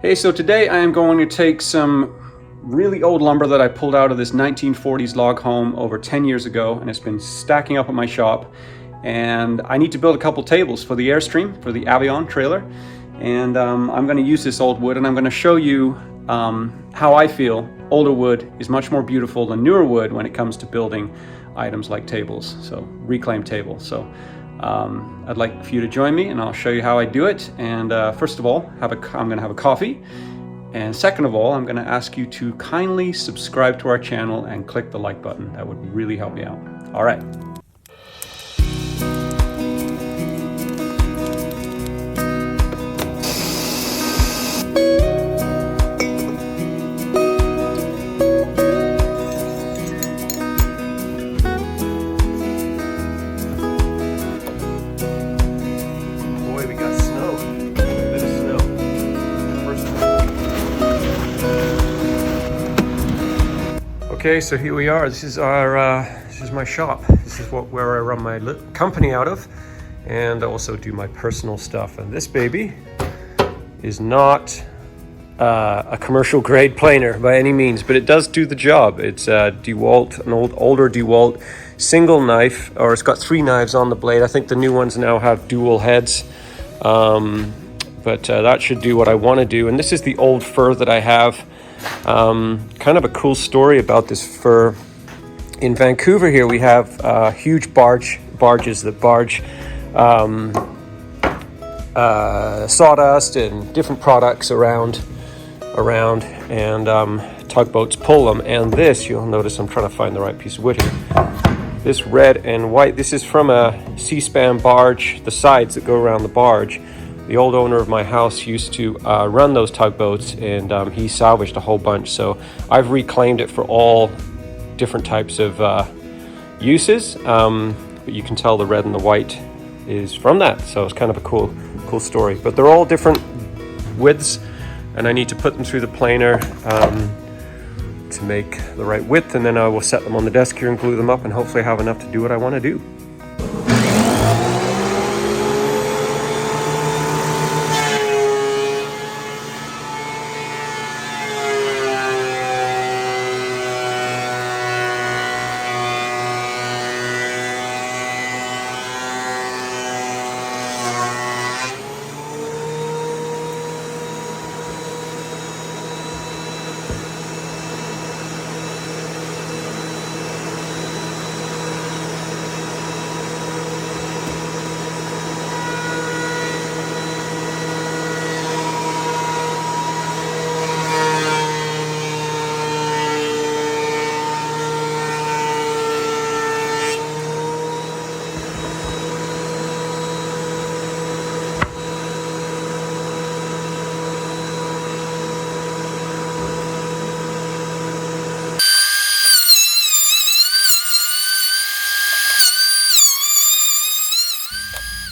Hey, so today I am going to take some really old lumber that I pulled out of this 1940s log home over 10 years ago, and it's been stacking up at my shop. And I need to build a couple tables for the Airstream, for the Avion trailer. And I'm going to use this old wood, and I'm going to show you how I feel older wood is much more beautiful than newer wood when it comes to building items like tables, so reclaimed tables. So I'd like for you to join me, and I'll show you how I do it. And first of all, I'm going to have a coffee. And second of all, I'm going to ask you to kindly subscribe to our channel and click the like button. That would really help me out. All right. Okay, so here we are. This is my shop. This is where I run my company out of, and I also do my personal stuff. And this baby is not a commercial grade planer by any means, but it does do the job. It's a DeWalt, an older DeWalt single knife, or it's got 3 knives on the blade. I think the new ones now have dual heads, but that should do what I want to do. And this is the old fir that I have. Kind of a cool story about this fir. In Vancouver here we have huge barges that barge sawdust and different products around and tugboats pull them. And this, you'll notice I'm trying to find the right piece of wood here. This red and white, this is from a C-span barge, the sides that go around the barge. The old owner of my house used to run those tugboats, and he salvaged a whole bunch. So I've reclaimed it for all different types of uses. But you can tell the red and the white is from that. So it's kind of a cool story. But they're all different widths, and I need to put them through the planer to make the right width. And then I will set them on the desk here and glue them up, and hopefully have enough to do what I want to do.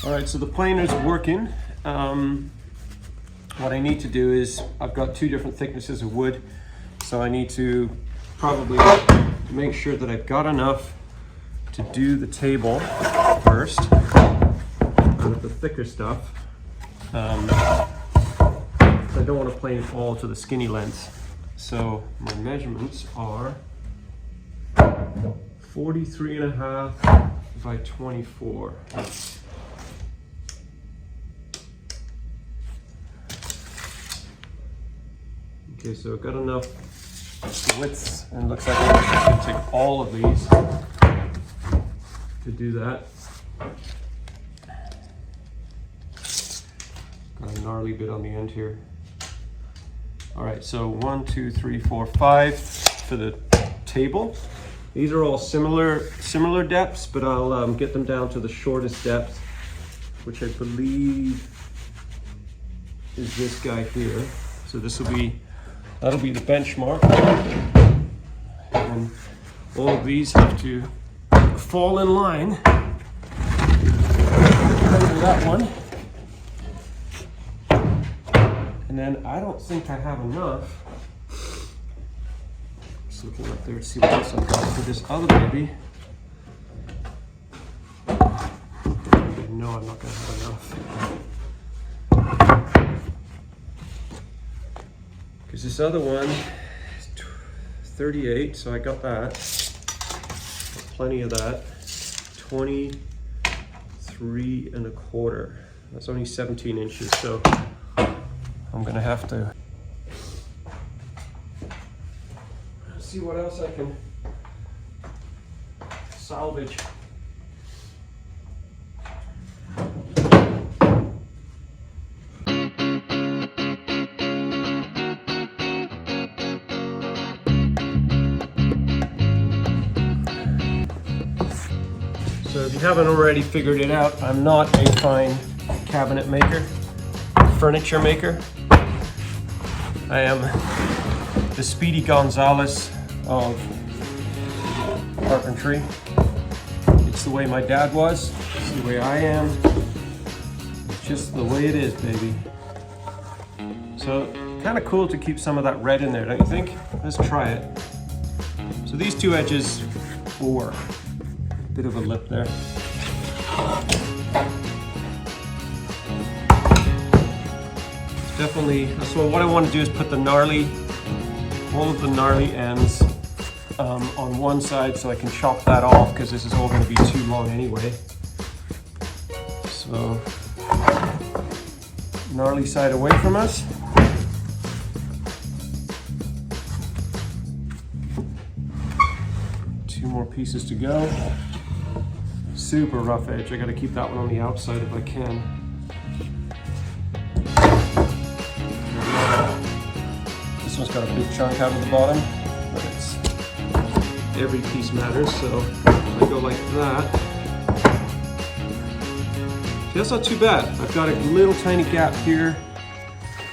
All right, so the planer's working. What I need to do is, I've got 2 different thicknesses of wood, so I need to probably make sure that I've got enough to do the table first with the thicker stuff. I don't want to plane it all to the skinny lengths. So my measurements are 43.5 by 24. Okay, so I've got enough widths, and it looks like I can take all of these to do that. Got a gnarly bit on the end here. All right, so 1, 2, 3, 4, 5 for the table. These are all similar depths, but I'll get them down to the shortest depth, which I believe is this guy here. So that'll be the benchmark. And all of these have to fall in line with that one. And then I don't think I have enough. Just looking up there to see what else I've got for this other baby. No, I'm not going to have enough. because this other one is 38, so I got that. Plenty of that. 23 1/4. That's only 17 inches, so I'm gonna have to see what else I can salvage. So if you haven't already figured it out, I'm not a fine cabinet maker, furniture maker. I am the Speedy Gonzales of carpentry. It's the way my dad was, it's the way I am. It's just the way it is, baby. So kind of cool to keep some of that red in there, don't you think? Let's try it. So these two edges will work. Bit of a lip there. Definitely, so what I want to do is put the all of the gnarly ends on one side so I can chop that off, because this is all going to be too long anyway. So, gnarly side away from us. Two more pieces to go. Super rough edge. I got to keep that one on the outside if I can. This one's got a big chunk out of the bottom, but it's every piece matters, so I go like that. See, that's not too bad. I've got a little tiny gap here.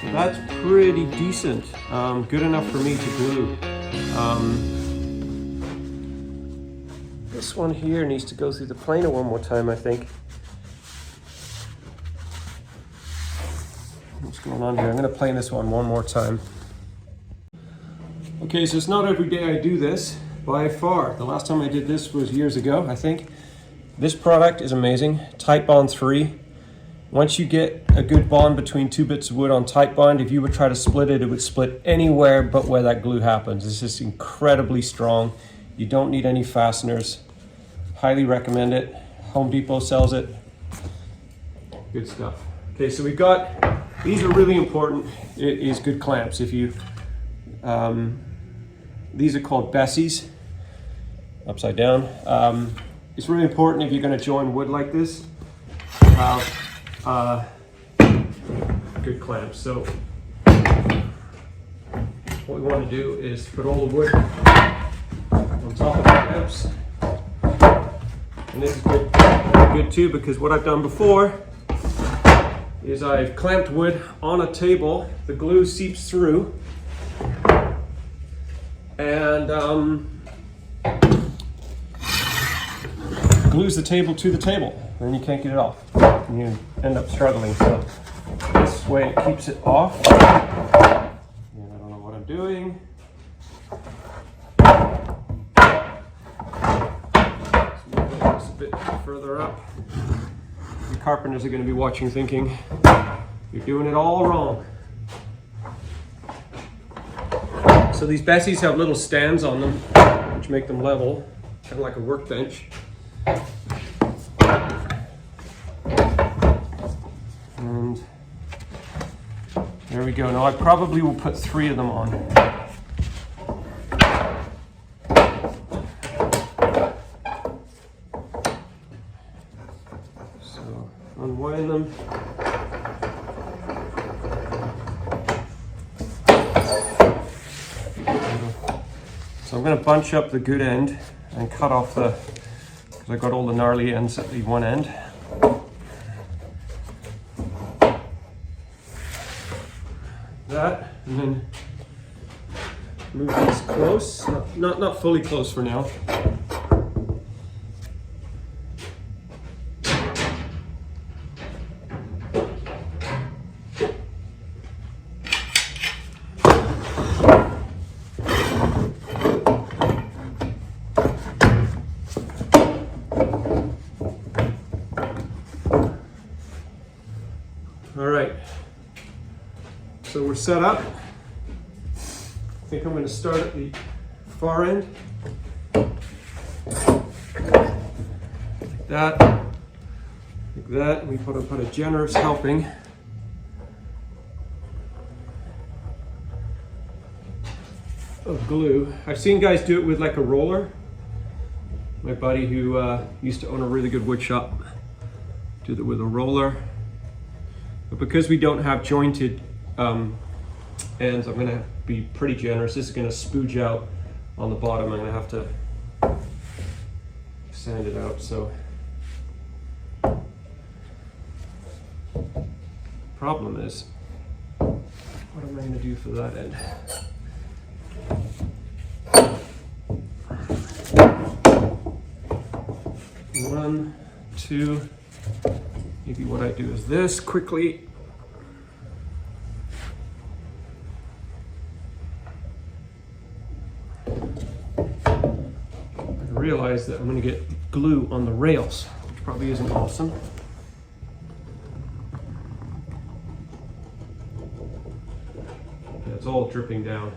So that's pretty decent. Good enough for me to glue. This one here needs to go through the planer one more time, I think. What's going on here? I'm going to plane this one more time. Okay, so it's not every day I do this, by far. The last time I did this was years ago, I think. This product is amazing. Tight Bond 3. Once you get a good bond between two bits of wood on Tight Bond, if you would try to split it, it would split anywhere but where that glue happens. It's just incredibly strong. You don't need any fasteners. Highly recommend it. Home Depot sells it. Good stuff. Okay, so we've got, these are really important. It is good clamps. If you, these are called Bessies, upside down. It's really important if you're going to join wood like this, good clamps. So what we want to do is put all the wood on top of the clamps. And this is good too, because what I've done before is I've clamped wood on a table, the glue seeps through, and glues the table to the table, and you can't get it off. And you end up struggling. So this way it keeps it off. And I don't know what I'm doing. A bit further up. The carpenters are going to be watching thinking, you're doing it all wrong. So these Bessies have little stands on them, which make them level, kind of like a workbench. And there we go. Now I probably will put 3 of them on. Unwind them. So I'm going to bunch up the good end and cut off the, because I got all the gnarly ends at the one end. That, and then move these close, not fully close for now. All right, so we're set up. think I'm going to start at the far end. Like that. Like that. And we put a generous helping. Of glue. I've seen guys do it with like a roller. My buddy who used to own a really good wood shop did it with a roller. But because we don't have jointed ends, I'm going to be pretty generous. This is going to spooge out on the bottom. I'm going to have to sand it out. So problem is, what am I going to do for that end? One, two, maybe what I do is this quickly. I realize that I'm going to get glue on the rails, which probably isn't awesome. Yeah, it's all dripping down.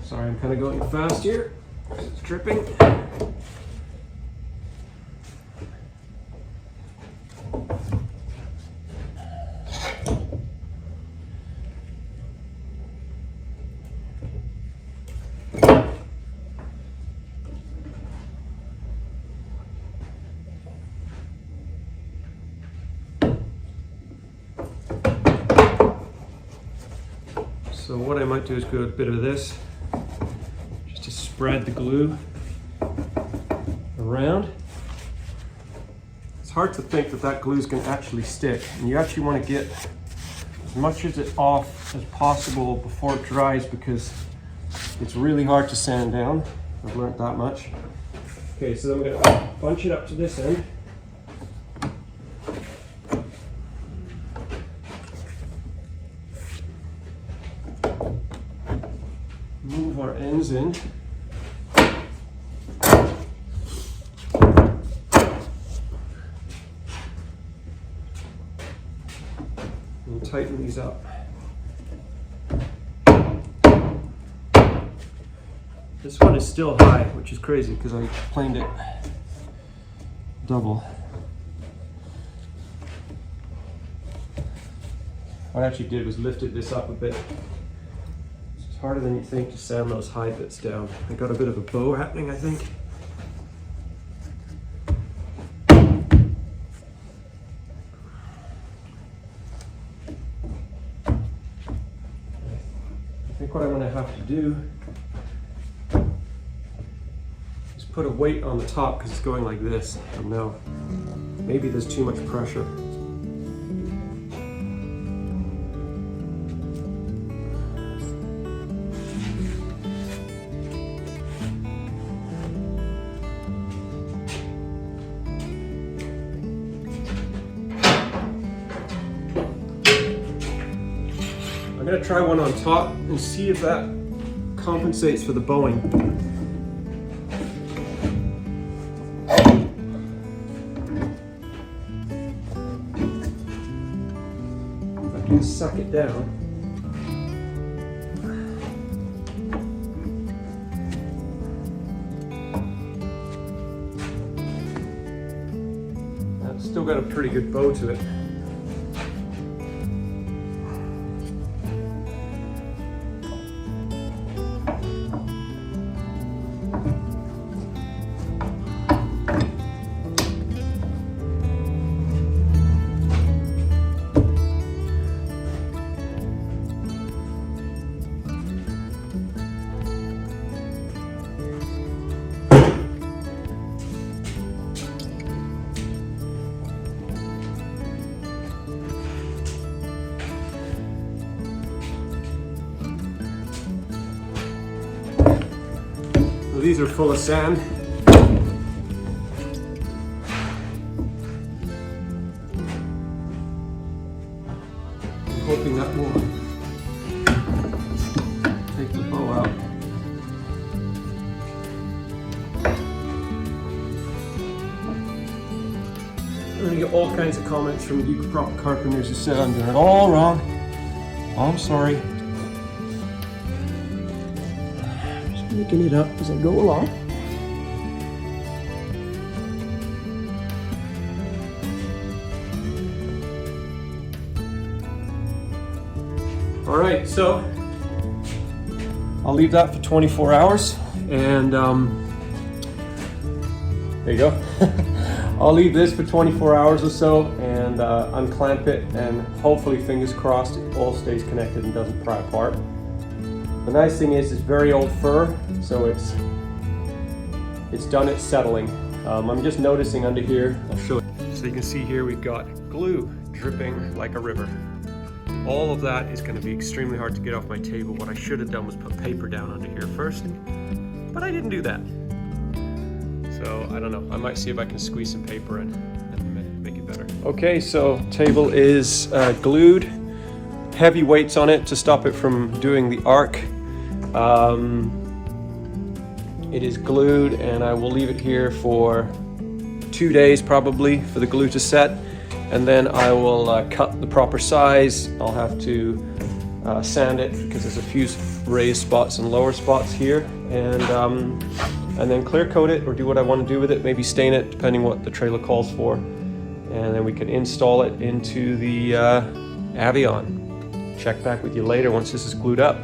Sorry, I'm kind of going fast here. It's dripping. So what I might do is go a bit of this, just to spread the glue around. It's hard to think that that glue is going to actually stick, and you actually want to get as much of it off as possible before it dries, because it's really hard to sand down. I've learned that much. Okay, so then I'm going to bunch it up to this end. Move our ends in. And tighten these up. This one is still high, which is crazy because I planed it double. What I actually did was lifted this up a bit. It's harder than you think to sand those high bits down. I got a bit of a bow happening, I think. I think what I'm going to have to do is put a weight on the top because it's going like this. And now maybe there's too much pressure. I'm going to try one on top and see if that compensates for the bowing. If I can suck it down. That's still got a pretty good bow to it. these are full of sand. I'm hoping that will take the bow out. I'm gonna get all kinds of comments from you proper carpenters who said I'm doing it all wrong. Oh, I'm sorry. Just making it up as I go along. All right, so I'll leave that for 24 hours, and there you go. I'll leave this for 24 hours or so and unclamp it, and hopefully, fingers crossed, it all stays connected and doesn't pry apart. The nice thing is it's very old fur, so it's done its settling. I'm just noticing under here, I'll show you. So you can see here we've got glue dripping like a river. All of that is going to be extremely hard to get off my table. What I should have done was put paper down under here first, but I didn't do that. So I don't know, I might see if I can squeeze some paper in and make it better. Okay, so table is glued. Heavy weights on it to stop it from doing the arc. It is glued, and I will leave it here for 2 days probably for the glue to set, and then I will cut the proper size. I'll have to sand it because there's a few raised spots and lower spots here, and then clear coat it or do what I want to do with it, maybe stain it depending what the trailer calls for, and then we can install it into the Avion. Check back with you later once this is glued up.